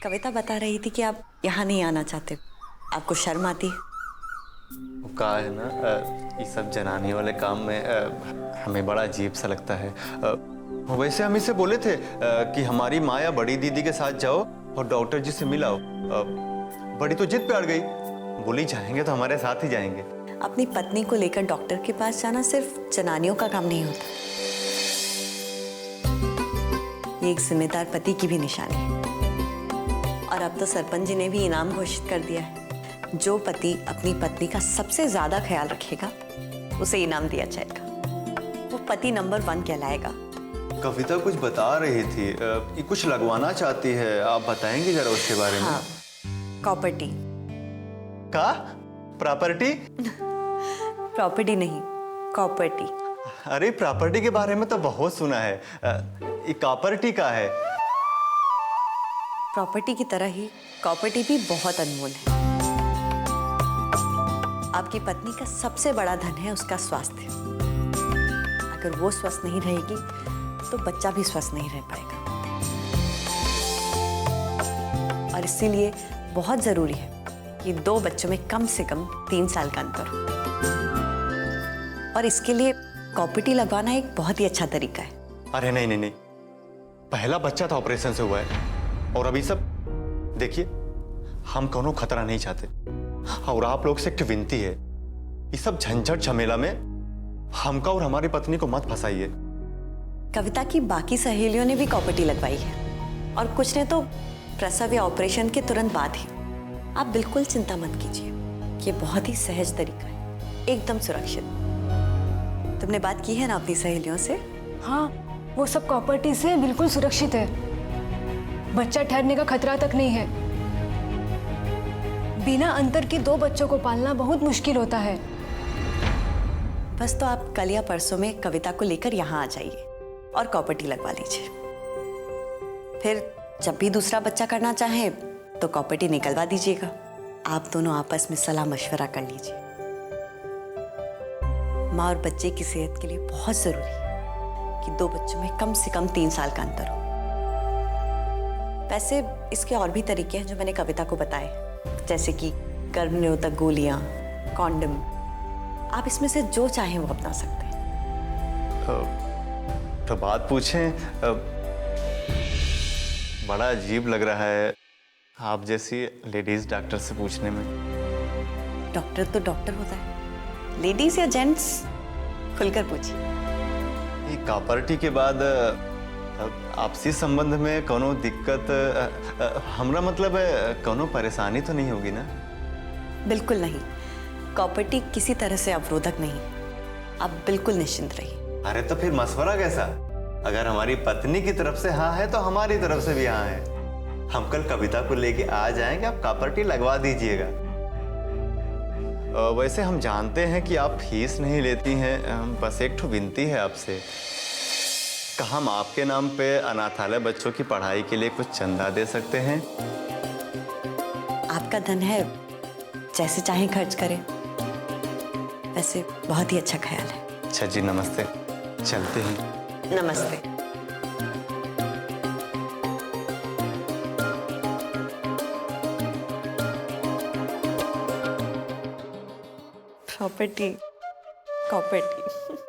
कविता बता रही थी कि आप यहाँ नहीं आना चाहते, आपको शर्म आती है। वो कहा है ना, ये सब जनानी वाले काम में हमें बड़ा अजीब सा लगता है। वैसे हम इसे बोले थे कि हमारी माँ या बड़ी दीदी के साथ जाओ और डॉक्टर जी से मिलाओ। बड़ी तो जिद पे अड़ गई, बोली जाएंगे तो हमारे साथ ही जाएंगे। अपनी पत्नी को लेकर डॉक्टर के पास जाना सिर्फ जनानियों का काम नहीं होता, ये एक जिम्मेदार पति की भी निशानी है। और अब तो सरपंच जी ने भी इनाम घोषित कर दिया है, जो पति अपनी पत्नी का सबसे ज्यादा ख्याल रखेगा उसे इनाम दिया जाएगा। वो पति नंबर 1 कहलाएगा। कविता कुछ बता रही थी, ये कुछ लगवाना चाहती है, आप बताएंगे जरा उसके बारे में। हाँ, प्रॉपर्टी। का प्रॉपर्टी? प्रॉपर्टी नहीं, प्रॉपर्टी। अरे प्रॉपर्टी के बारे में तो बहुत सुना है, ये प्रॉपर्टी का है। प्रॉपर्टी की तरह ही प्रॉपर्टी भी बहुत अनमोल है। आपकी पत्नी का सबसे बड़ा धन है उसका स्वास्थ्य। अगर वो स्वस्थ नहीं रहेगी तो बच्चा भी स्वस्थ नहीं रह पाएगा। और इसीलिए बहुत जरूरी है कि 2 बच्चों में कम से कम 3 साल का अंतर हो। और इसके लिए प्रॉपर्टी लगवाना एक बहुत ही अच्छा तरीका है। अरे नहीं नहीं नहीं, पहला बच्चा तो ऑपरेशन से हुआ है और अभी सब देखिए, हम कोनो खतरा नहीं चाहते। और आप लोग से एक विनती है, ये सब झंझट झमेला में हमका और हमारी पत्नी को मत फंसाइए। कविता की बाकी सहेलियों ने भी प्रॉपर्टी लगवाई है और कुछ ने तो प्रसव या ऑपरेशन के तुरंत बाद ही। आप बिल्कुल चिंता मत कीजिए, ये बहुत ही सहज तरीका है, एकदम सुरक्षित। तुमने बात की है ना अपनी सहेलियों से? हाँ, वो सब प्रॉपर्टी से बिल्कुल सुरक्षित है, बच्चा ठहरने का खतरा तक नहीं है। बिना अंतर के 2 बच्चों को पालना बहुत मुश्किल होता है। बस तो आप कल या परसों में कविता को लेकर यहाँ आ जाइए और प्रॉपर्टी लगवा लीजिए। फिर जब भी दूसरा बच्चा करना चाहे तो प्रॉपर्टी निकलवा दीजिएगा। आप दोनों आपस में सलाह मशवरा कर लीजिए। माँ और बच्चे की सेहत के लिए बहुत जरूरी है कि 2 बच्चों में कम से कम 3 साल का अंतर हो। वैसे इसके और भी तरीके हैं जो मैंने कविता को बताए, जैसे कि गर्भनिरोधक गोलियां, कॉन्डम। आप इसमें से जो चाहें वो अपना सकते हैं। तो बात पूछें, बड़ा अजीब लग रहा है आप जैसी लेडीज डॉक्टर से पूछने में। डॉक्टर तो डॉक्टर होता है, लेडीज या जेंट्स खुलकर पूछिए। ये प्रॉपर्टी के बाद आपसी संबंध में कोनो दिक्कत, हमरा मतलब है कोनो परेशानी तो नहीं होगी ना? बिल्कुल नहीं, प्रॉपर्टी किसी तरह से अवरोधक नहीं, आप बिल्कुल निश्चिंत रहिए। अरे तो फिर मशवरा कैसा? अगर हमारी पत्नी की तरफ से हाँ है तो हमारी तरफ से भी हाँ है। हम कल कविता को लेके आ जाएंगे, आप प्रॉपर्टी लगवा दीजिएगा। वैसे हम जानते हैं कि आप फीस नहीं लेती हैं, बस एक ठो विनती है आपसे, कहाँ हम आपके नाम पे अनाथालय बच्चों की पढ़ाई के लिए कुछ चंदा दे सकते हैं? आपका धन है, जैसे चाहें खर्च करें। वैसे बहुत ही अच्छा ख्याल है। अच्छा जी, नमस्ते, चलते हैं। नमस्ते। Property, property.